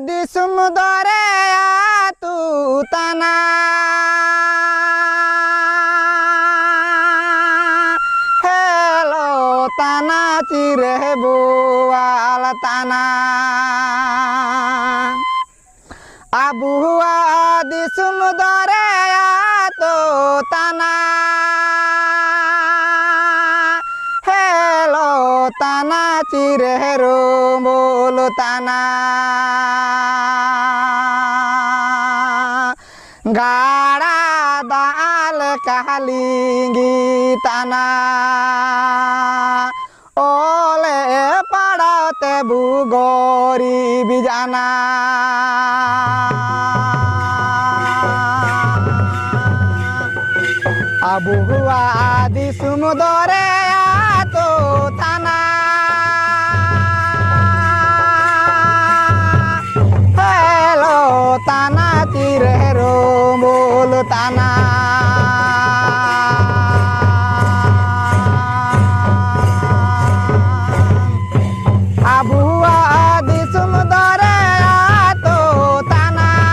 disum dore tu tanah hello tanah cirebu al tanah abu disum dore tu tanah hello tanah cireru mulu tanah gara dal kalingi tanah oleh padate bugori bijana abu di sumudore tu tanah hello tanah cireru mulu tanah abu di sumudore tu tanah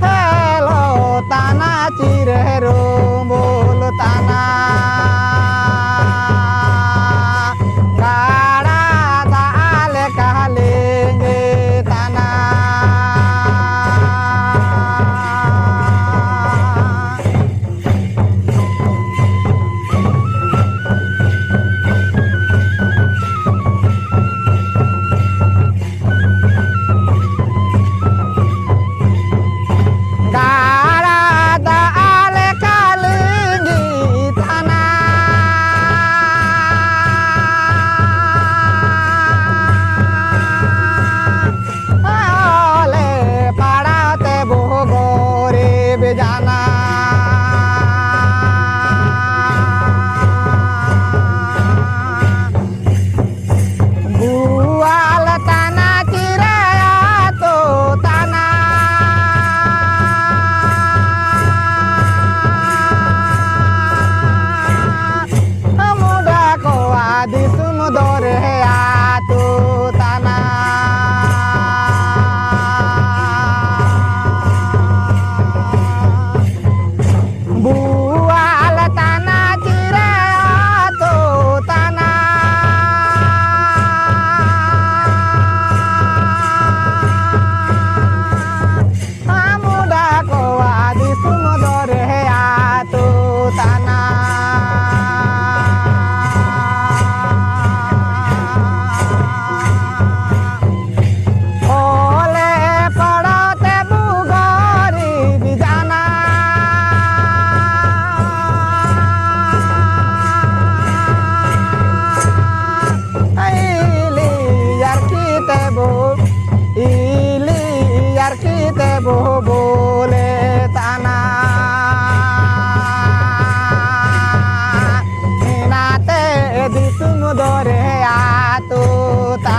hello tanah cireru mulu tanah gara dal kalingi tanah gara dal kalingi tanah oleh padate bogore bejana bual tanah cirea tu tanah muda koa di sumudore tu tanah bual tanah cirea tu tanah muda koa di sumudore tu tanah oleh padate bugori bijana ili yar kite bo bole tanah inate di sumudore tu tanah